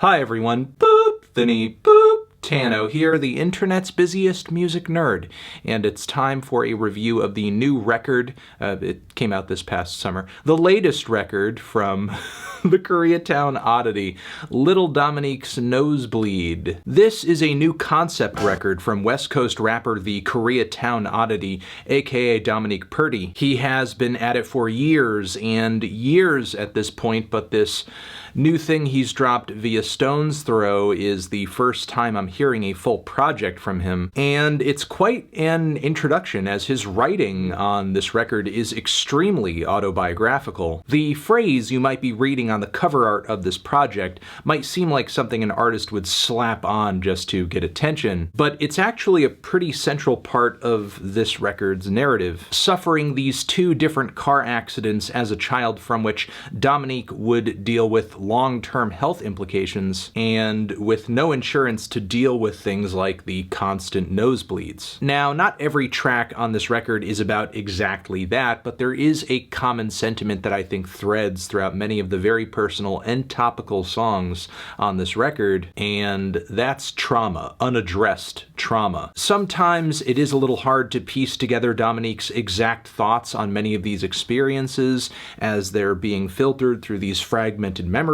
Hi everyone, boop, Vinny, boop, Tano here, the internet's busiest music nerd, and it's time for a review of the new record, it came out this past summer, the latest record from the Koreatown Oddity, Little Dominiques Nosebleed. This is a new concept record from West Coast rapper the Koreatown Oddity, aka Dominique Purdy. He has been at it for years and years at this point, but this new thing he's dropped via Stone's Throw is the first time I'm hearing a full project from him, and it's quite an introduction as his writing on this record is extremely autobiographical. The phrase you might be reading on the cover art of this project might seem like something an artist would slap on just to get attention, but it's actually a pretty central part of this record's narrative. Suffering these two different car accidents as a child from which Dominique would deal with long-term health implications, and with no insurance to deal with things like the constant nosebleeds. Now, not every track on this record is about exactly that, but there is a common sentiment that I think threads throughout many of the very personal and topical songs on this record, and that's trauma, unaddressed trauma. Sometimes it is a little hard to piece together Dominique's exact thoughts on many of these experiences as they're being filtered through these fragmented memories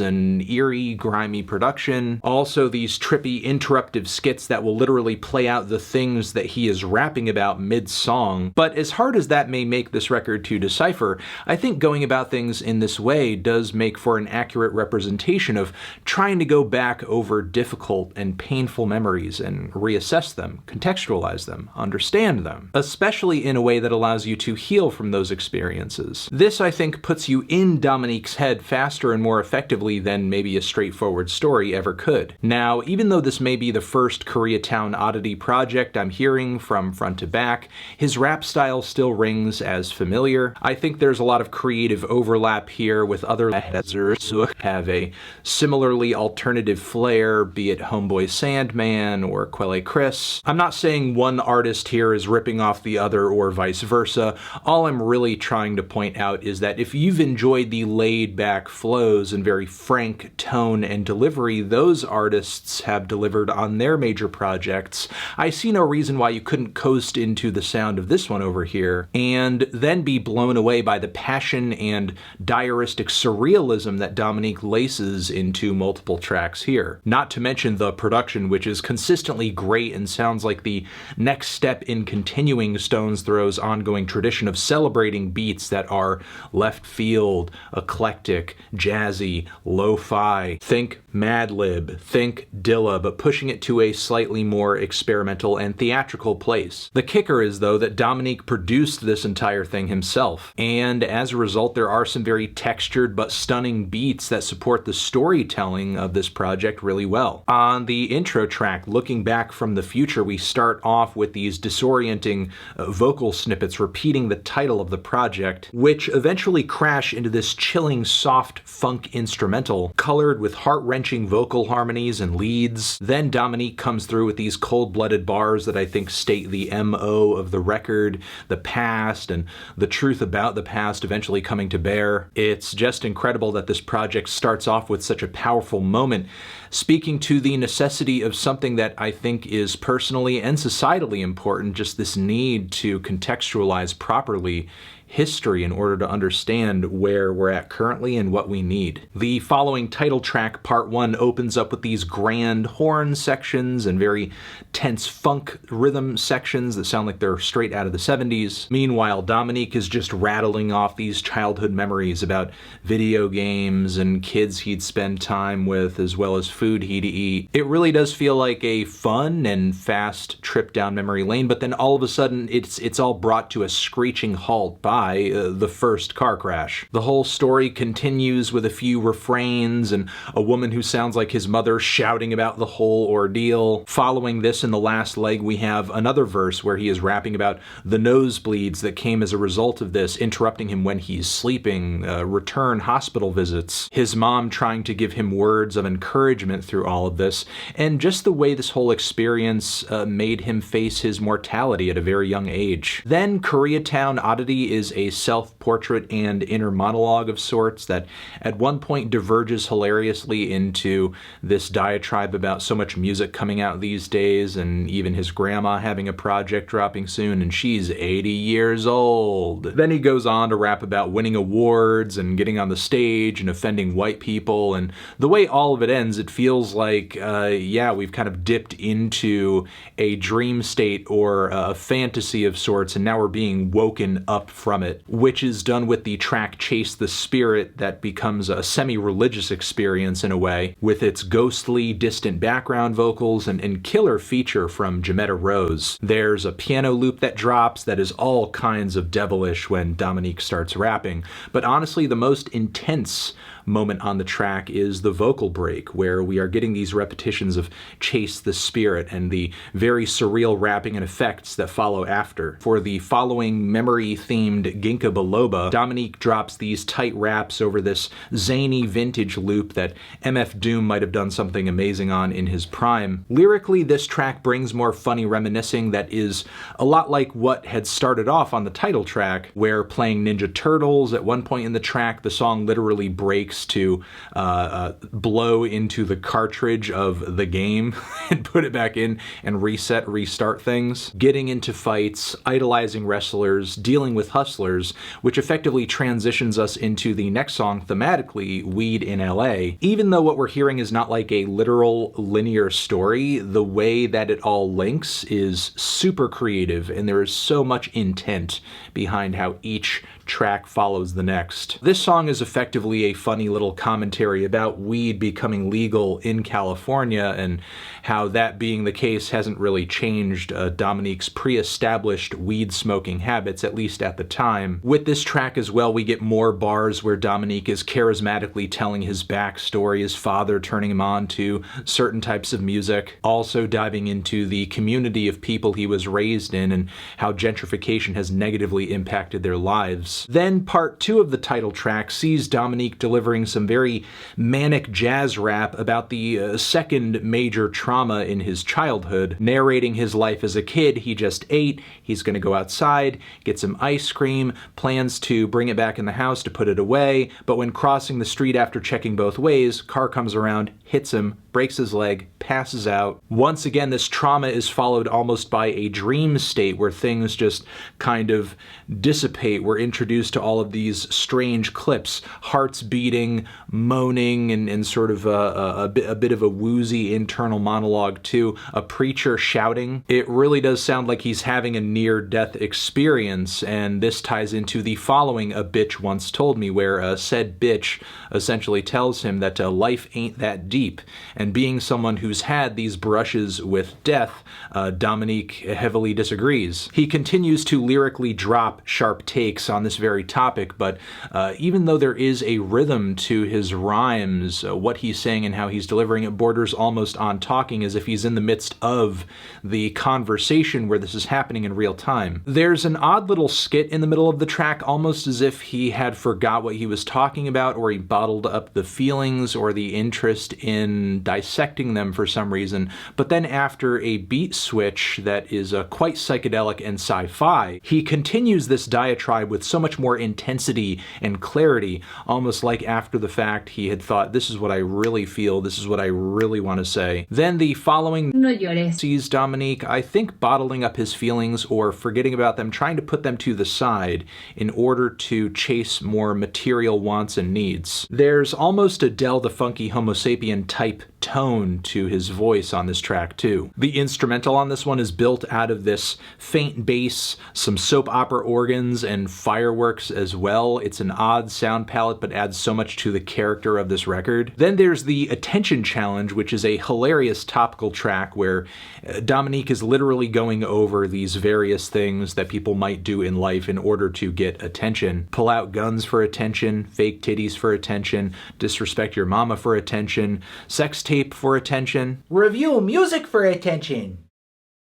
and eerie, grimy production. Also, these trippy, interruptive skits that will literally play out the things that he is rapping about mid-song. But as hard as that may make this record to decipher, I think going about things in this way does make for an accurate representation of trying to go back over difficult and painful memories and reassess them, contextualize them, understand them, especially in a way that allows you to heal from those experiences. This, I think, puts you in Dominique's head faster and more effectively than maybe a straightforward story ever could. Now, even though this may be the first Koreatown Oddity project I'm hearing from front to back, his rap style still rings as familiar. I think there's a lot of creative overlap here with other rappers who have a similarly alternative flair, be it Homeboy Sandman or Quelle Chris. I'm not saying one artist here is ripping off the other or vice versa. All I'm really trying to point out is that if you've enjoyed the laid-back flows and very frank tone and delivery those artists have delivered on their major projects, I see no reason why you couldn't coast into the sound of this one over here and then be blown away by the passion and diaristic surrealism that Dominique laces into multiple tracks here. Not to mention the production, which is consistently great and sounds like the next step in continuing Stone's Throw's ongoing tradition of celebrating beats that are left field, eclectic, jazzy, lo-fi. Think Madlib, think Dilla, but pushing it to a slightly more experimental and theatrical place. The kicker is, though, that Dominique produced this entire thing himself, and as a result there are some very textured but stunning beats that support the storytelling of this project really well. On the intro track, Looking Back from the Future, we start off with these disorienting vocal snippets repeating the title of the project, which eventually crash into this chilling, soft funk instrumental, colored with heart-wrenching vocal harmonies and leads. Then Dominique comes through with these cold-blooded bars that I think state the MO of the record, the past, and the truth about the past eventually coming to bear. It's just incredible that this project starts off with such a powerful moment, speaking to the necessity of something that I think is personally and societally important, just this need to contextualize properly history in order to understand where we're at currently and what we need. The following title track, Part 1, opens up with these grand horn sections and very tense funk rhythm sections that sound like they're straight out of the 70s. Meanwhile, Dominique is just rattling off these childhood memories about video games and kids he'd spend time with, as well as food he'd eat. It really does feel like a fun and fast trip down memory lane, but then all of a sudden it's all brought to a screeching halt by the first car crash. The whole story continues with a few refrains and a woman who sounds like his mother shouting about the whole ordeal. Following this, in the last leg, we have another verse where he is rapping about the nosebleeds that came as a result of this, interrupting him when he's sleeping, return hospital visits, his mom trying to give him words of encouragement through all of this, and just the way this whole experience made him face his mortality at a very young age. Then Koreatown Oddity is is a self-portrait and inner monologue of sorts that at one point diverges hilariously into this diatribe about so much music coming out these days, and even his grandma having a project dropping soon, and she's 80 years old. Then he goes on to rap about winning awards and getting on the stage and offending white people, and the way all of it ends, it feels like, yeah, we've kind of dipped into a dream state or a fantasy of sorts, and now we're being woken up from it, which is done with the track Chase the Spirit that becomes a semi-religious experience in a way, with its ghostly, distant background vocals and killer feature from Jametta Rose. There's a piano loop that drops that is all kinds of devilish when Dominique starts rapping, but honestly the most intense moment on the track is the vocal break, where we are getting these repetitions of Chase the Spirit and the very surreal rapping and effects that follow after. For the following memory-themed GINKABILOBA, Dominique drops these tight raps over this zany vintage loop that MF Doom might have done something amazing on in his prime. Lyrically, this track brings more funny reminiscing that is a lot like what had started off on the title track, where playing Ninja Turtles at one point in the track, the song literally breaks to blow into the cartridge of the game and put it back in and restart things. Getting into fights, idolizing wrestlers, dealing with hustlers, which effectively transitions us into the next song thematically, Weed in LA. Even though what we're hearing is not like a literal linear story, the way that it all links is super creative, and there is so much intent behind how each track follows the next. This song is effectively a funny little commentary about weed becoming legal in California and how that being the case hasn't really changed Dominique's pre-established weed smoking habits, at least at the time. With this track as well, we get more bars where Dominique is charismatically telling his backstory, his father turning him on to certain types of music, also diving into the community of people he was raised in and how gentrification has negatively impacted their lives. Then part 2 of the title track sees Dominique delivering some very manic jazz rap about the second major trauma in his childhood, narrating his life as a kid. He just ate, he's gonna go outside, get some ice cream, plans to bring it back in the house to put it away, but when crossing the street after checking both ways, car comes around, hits him, breaks his leg, passes out. Once again, this trauma is followed almost by a dream state where things just kind of dissipate. We're introduced to all of these strange clips, hearts beating, moaning, and sort of a bit of a woozy internal monologue too, a preacher shouting. It really does sound like he's having a near-death experience, and this ties into the following A Bitch Once Told Me, where said bitch essentially tells him that life ain't that deep. And being someone who's had these brushes with death, Dominique heavily disagrees. He continues to lyrically drop sharp takes on this very topic, but even though there is a rhythm to his rhymes, what he's saying and how he's delivering it borders almost on talking as if he's in the midst of the conversation where this is happening in real time. There's an odd little skit in the middle of the track, almost as if he had forgot what he was talking about, or he bottled up the feelings or the interest in dissecting them for some reason, but then after a beat switch that is quite psychedelic and sci-fi, he continues this diatribe with so much more intensity and clarity, almost like after the fact he had thought, this is what I really feel, this is what I really want to say. Then the following sees Dominique, I think, bottling up his feelings or forgetting about them, trying to put them to the side in order to chase more material wants and needs. There's almost a Del the Funky Homo Sapien type tone to his voice on this track too. The instrumental on this one is built out of this faint bass, some soap opera organs, and fireworks as well. It's an odd sound palette but adds so much to the character of this record. Then there's the Attention Challenge, which is a hilarious topical track where Dominique is literally going over these various things that people might do in life in order to get attention. Pull out guns for attention, fake titties for attention, disrespect your mama for attention, sex tape for attention, review music for attention.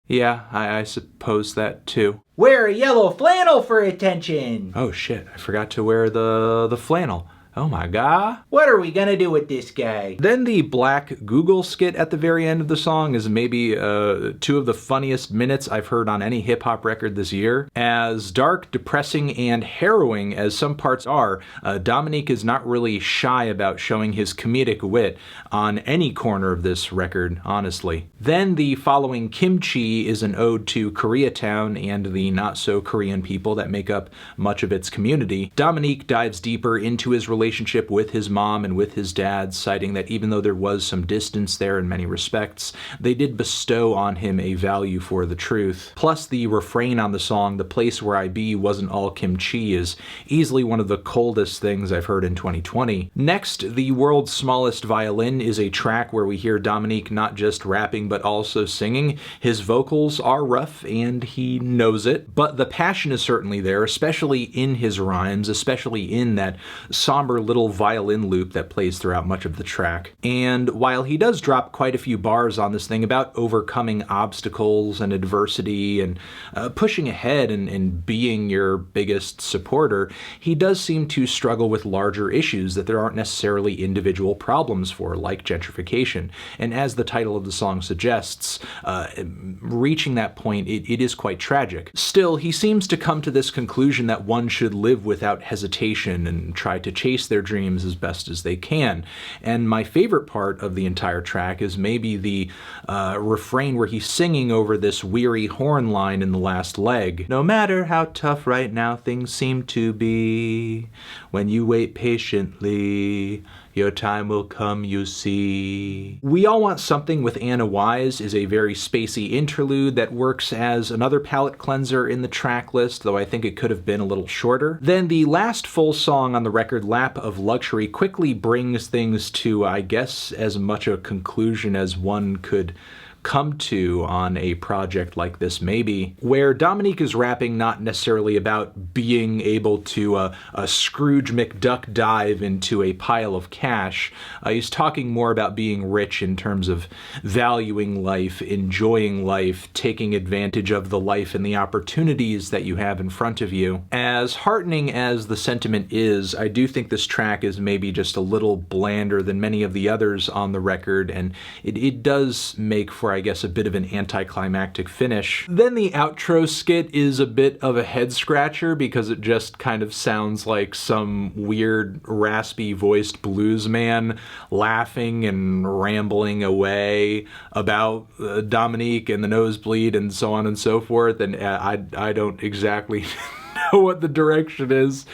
Yeah, I suppose that too. Wear a yellow flannel for attention. Oh shit, I forgot to wear the flannel. Oh my god. What are we gonna do with this guy? Then the black Google skit at the very end of the song is maybe two of the funniest minutes I've heard on any hip-hop record this year. As dark, depressing, and harrowing as some parts are, Dominique is not really shy about showing his comedic wit on any corner of this record, honestly. Then the following Kimchi is an ode to Koreatown and the not-so-Korean people that make up much of its community. Dominique dives deeper into his relationship with his mom and with his dad, citing that even though there was some distance there in many respects, they did bestow on him a value for the truth. Plus, the refrain on the song, "The place where I be wasn't all kimchi," is easily one of the coldest things I've heard in 2020. Next, The World's Smallest Violin is a track where we hear Dominique not just rapping but also singing. His vocals are rough and he knows it, but the passion is certainly there, especially in his rhymes, especially in that somber little violin loop that plays throughout much of the track. And while he does drop quite a few bars on this thing about overcoming obstacles and adversity and pushing ahead and being your biggest supporter, he does seem to struggle with larger issues that there aren't necessarily individual problems for, like gentrification. And as the title of the song suggests, reaching that point, it is quite tragic. Still, he seems to come to this conclusion that one should live without hesitation and try to chase their dreams as best as they can. And my favorite part of the entire track is maybe the refrain where he's singing over this weary horn line in the last leg. No matter how tough right now things seem to be, when you wait patiently, your time will come, you see. We All Want Something with Anna Wise is a very spacey interlude that works as another palate cleanser in the track list, though I think it could have been a little shorter. Then the last full song on the record, Lap of Luxury, quickly brings things to, I guess, as much a conclusion as one could come to on a project like this, maybe, where Dominique is rapping not necessarily about being able to a Scrooge McDuck dive into a pile of cash. He's talking more about being rich in terms of valuing life, enjoying life, taking advantage of the life and the opportunities that you have in front of you. As heartening as the sentiment is, I do think this track is maybe just a little blander than many of the others on the record, and it does make for, I guess, a bit of an anticlimactic finish. Then the outro skit is a bit of a head scratcher because it just kind of sounds like some weird raspy voiced blues man laughing and rambling away about Dominique and the Nosebleed and so on and so forth, and I don't exactly know what the direction is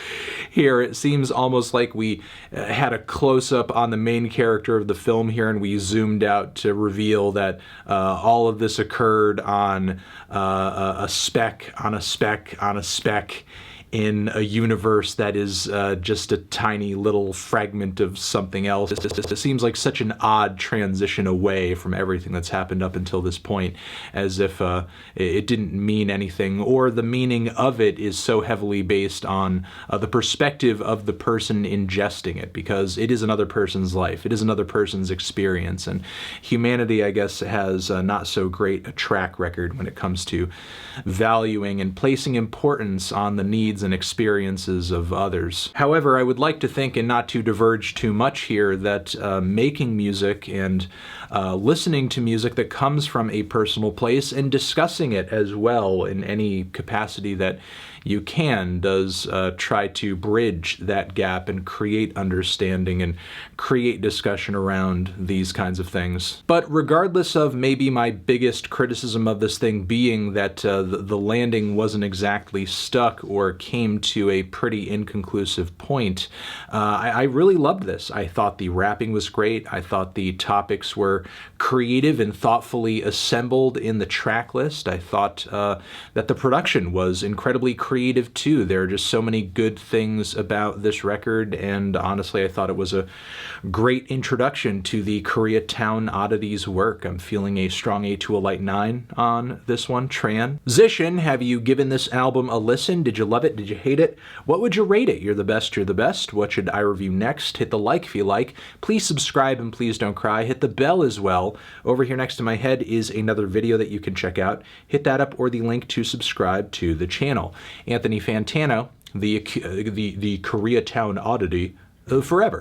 here. It seems almost like we had a close-up on the main character of the film here and we zoomed out to reveal that all of this occurred on a speck on a speck on a speck in a universe that is just a tiny little fragment of something else. It seems like such an odd transition away from everything that's happened up until this point, as if it didn't mean anything, or the meaning of it is so heavily based on the perspective of the person ingesting it, because it is another person's life, it is another person's experience, and humanity, I guess, has not so great a track record when it comes to valuing and placing importance on the needs and experiences of others. However, I would like to think, and not to diverge too much here, that making music and listening to music that comes from a personal place and discussing it as well in any capacity that you can does try to bridge that gap and create understanding and create discussion around these kinds of things. But regardless of maybe my biggest criticism of this thing being that the landing wasn't exactly stuck or came to a pretty inconclusive point, I really loved this. I thought the rapping was great. I thought the topics were creative and thoughtfully assembled in the track list. I thought that the production was incredibly creative too. There are just so many good things about this record, and honestly I thought it was a great introduction to the Koreatown Oddity's work. I'm feeling a strong 8 to a light 9 on this one. Tran. Zishin, have you given this album a listen? Did you love it? Did you hate it? What would you rate it? You're the best, you're the best. What should I review next? Hit the like if you like. Please subscribe and please don't cry. Hit the bell as well. Over here next to my head is another video that you can check out. Hit that up or the link to subscribe to the channel. Anthony Fantano, the Koreatown Oddity, forever.